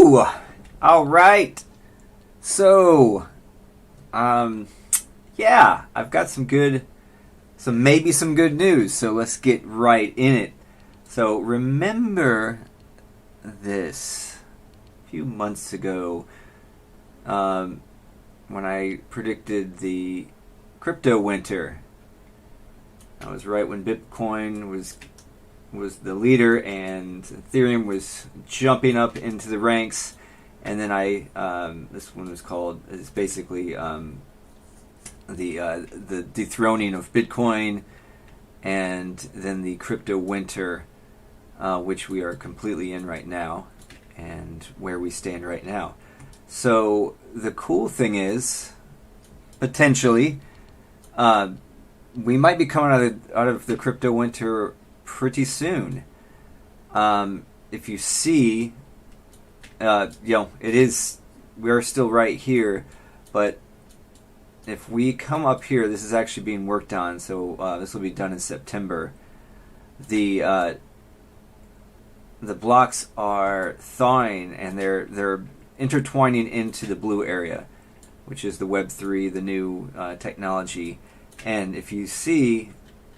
Woo! All right. So, yeah, I've got maybe some good news. So let's get right in it. So remember this a few months ago, when I predicted the crypto winter. I was right when Bitcoin was the leader and Ethereum was jumping up into the ranks, and then this one is basically the dethroning of Bitcoin, and then the crypto winter, which we are completely in right now, and where we stand right now. So the cool thing is, potentially, we might be coming out of the crypto winter pretty soon. If you see, it is, we are still right here, but if we come up here, this is actually being worked on, so this will be done in September. The blocks are thawing, and they're intertwining into the blue area, which is the Web3, the new technology. And if you see,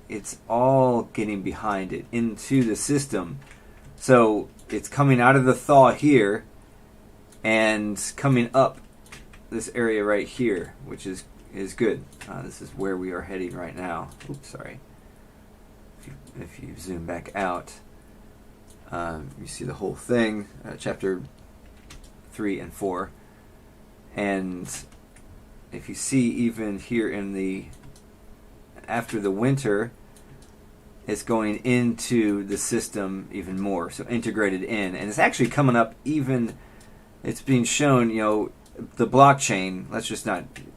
it's all getting behind it into the system. So it's coming out of the thaw here and coming up this area right here, which is good. This is where we are heading right now. Oops, sorry. If you zoom back out, you see the whole thing, chapter 3 and 4. And if you see, even here after the winter, it's going into the system even more, so integrated in, and it's actually coming up even. It's being shown, the blockchain.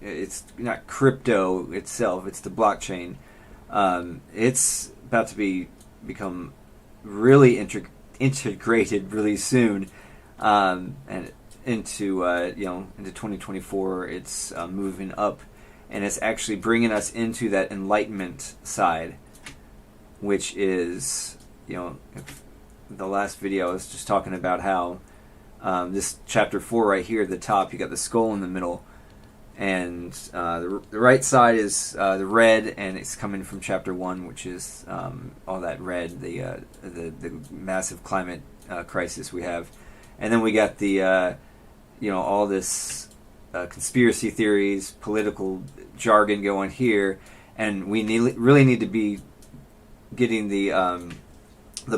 It's not crypto itself; it's the blockchain. It's about to become really integrated really soon, and into 2024. It's moving up. And it's actually bringing us into that enlightenment side, which is, the last video I was just talking about how this chapter 4 right here at the top, you got the skull in the middle, and the right side is the red, and it's coming from chapter 1, which is all that red, the massive climate crisis we have, and then we got the all this conspiracy theories, political jargon going here, and we really need to be getting the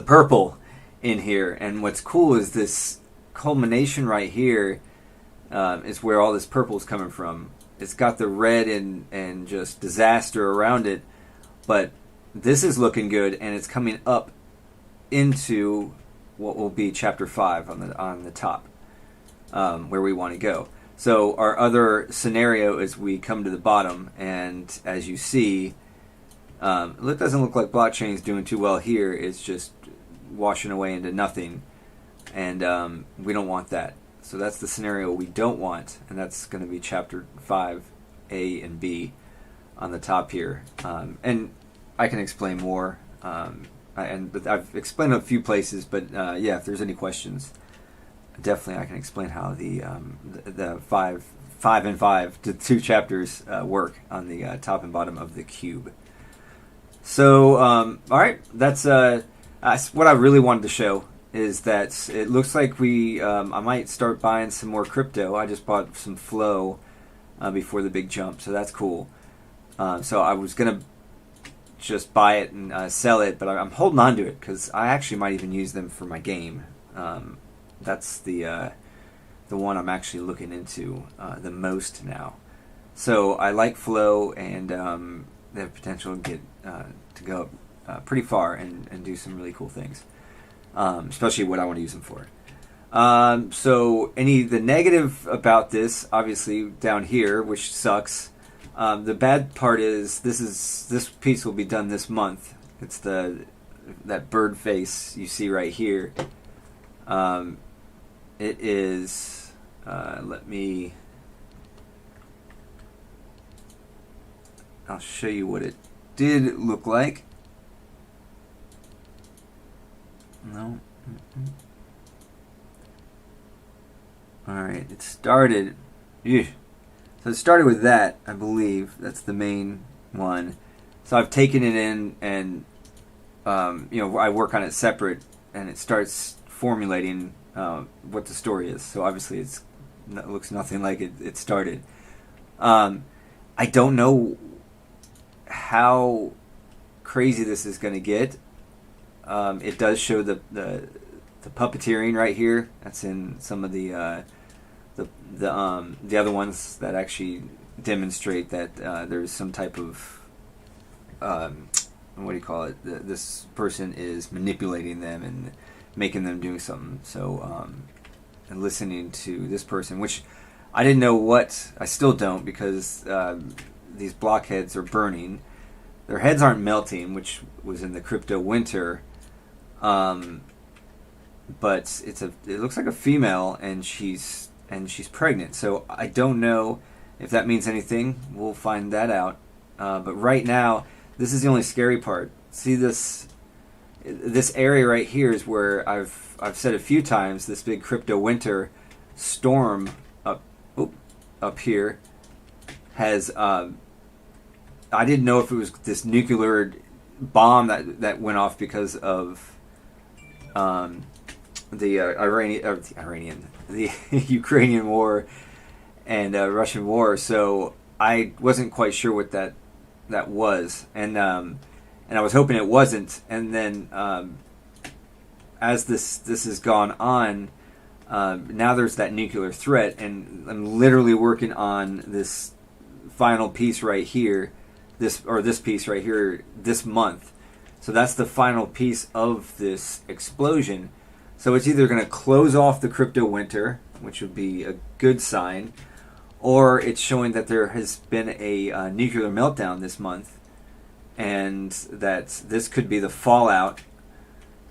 purple in here. And what's cool is this culmination right here is where all this purple is coming from. It's got the red and just disaster around it, but this is looking good, and it's coming up into what will be chapter 5 on the top, where we want to go. So our other scenario is we come to the bottom, and as you see, it doesn't look like blockchain is doing too well here. It's just washing away into nothing, and we don't want that. So that's the scenario we don't want, and that's going to be chapter 5, A and B, on the top here. And I can explain more, but I've explained a few places, but if there's any questions, definitely I can explain how the 5 and 5 to 2 chapters work on the top and bottom of the cube. So all right, that's what I really wanted to show, is that it looks like I might start buying some more crypto. I just bought some flow before the big jump, so that's cool. So I was gonna just buy it and sell it, but I'm holding on to it because I actually might even use them for my game. That's the one I'm actually looking into the most now. So I like flow, and they have potential to get to go pretty far and do some really cool things, especially what I want to use them for. So the negative about this, obviously down here, which sucks. The bad part is this piece will be done this month. It's that bird face you see right here. It is, I'll show you what it did look like. No. All right, it started. Ew. So it started with that, I believe. That's the main one. So I've taken it in, and I work on it separate, and it starts formulating what the story is. So obviously, it looks nothing like it started. I don't know how crazy this is going to get. It does show the puppeteering right here. That's in some of the other ones that actually demonstrate that there's some type of what do you call it? This person is manipulating them and making them do something. So and listening to this person, which I didn't know what. I still don't, because these blockheads are burning. Their heads aren't melting, which was in the crypto winter. But it looks like a female, and she's pregnant. So I don't know if that means anything. We'll find that out. But right now, this is the only scary part. See this area right here is where I've said a few times, this big crypto winter storm up here has. I didn't know if it was this nuclear bomb that went off because of the Ukrainian war and Russian war. So I wasn't quite sure what that was, and I was hoping it wasn't. And then as this has gone on, now there's that nuclear threat, and I'm literally working on this final piece right here, this piece right here this month. So that's the final piece of this explosion. So it's either going to close off the crypto winter, which would be a good sign, or it's showing that there has been a nuclear meltdown this month, and that this could be the fallout.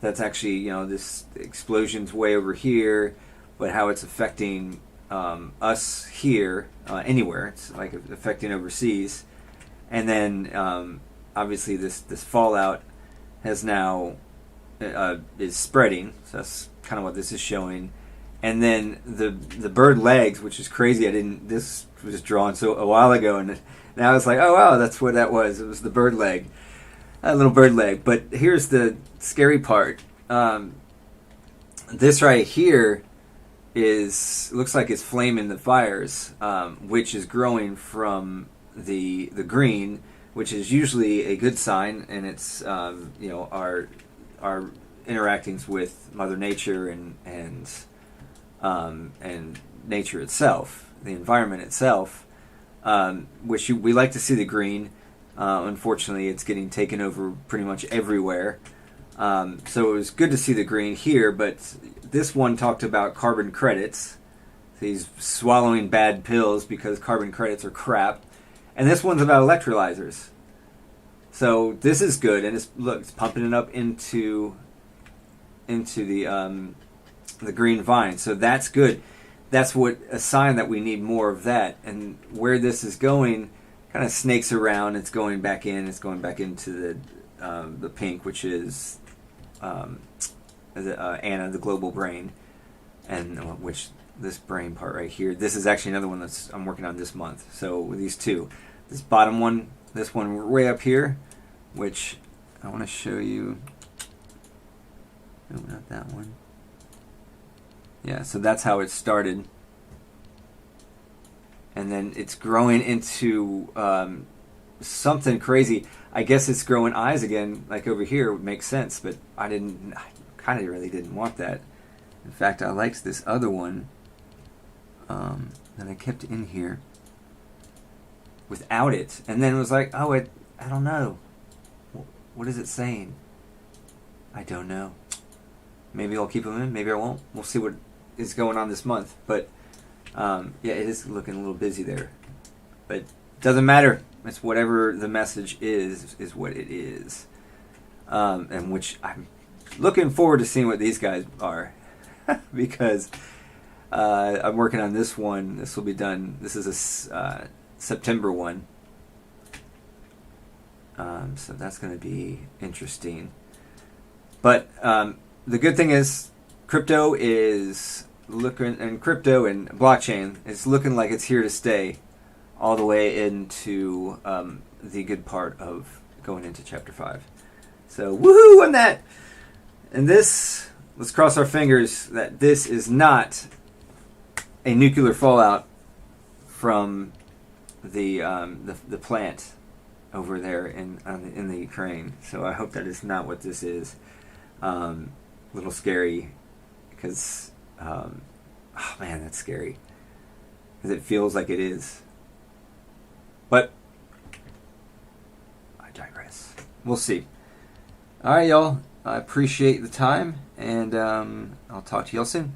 That's actually, this explosion's way over here, but how it's affecting us here, anywhere. It's like affecting overseas. And then obviously this fallout has now is spreading. So that's kind of what this is showing. And then the bird legs, which is crazy. This was drawn a while ago, and now it's like, oh wow, that's what that was. It was the bird leg, a little bird leg. But here's the scary part. This right here looks like it's flaming the fires, which is growing from the green, which is usually a good sign, and it's our interactions with Mother Nature and nature itself, the environment itself, which we like to see the green. Unfortunately, it's getting taken over pretty much everywhere. So it was good to see the green here, but this one talked about carbon credits. He's swallowing bad pills because carbon credits are crap. And this one's about electrolyzers. So this is good, and it's pumping it up into the green vine. So that's good. That's a sign that we need more of that. And where this is going, kind of snakes around. It's going back in. It's going back into the pink, which is Anna, the global brain, and which this brain part right here. This is actually another one I'm working on this month. So with these two, this bottom one, this one way up here, which I want to show you. No, not that one. Yeah, so that's how it started. And then it's growing into something crazy. I guess it's growing eyes again, like over here. It would make sense, but I kind of really didn't want that. In fact, I liked this other one that I kept in here without it. And then it was like, oh, I don't know. What is it saying? I don't know. Maybe I'll keep them in, maybe I won't. We'll see what is going on this month. But yeah, it is looking a little busy there. But it doesn't matter. It's whatever the message is what it is. And which I'm looking forward to seeing what these guys are. Because I'm working on this one. This will be done. This is a September one. So that's going to be interesting. But the good thing is, crypto is looking, and crypto and blockchain, it's looking like it's here to stay all the way into the good part of going into chapter 5. So woohoo on that! And this, let's cross our fingers that this is not a nuclear fallout from the plant over there in the Ukraine. So I hope that is not what this is. A little scary because, oh man, that's scary because it feels like it is. But I digress. We'll see. All right, y'all. I appreciate the time, and I'll talk to y'all soon.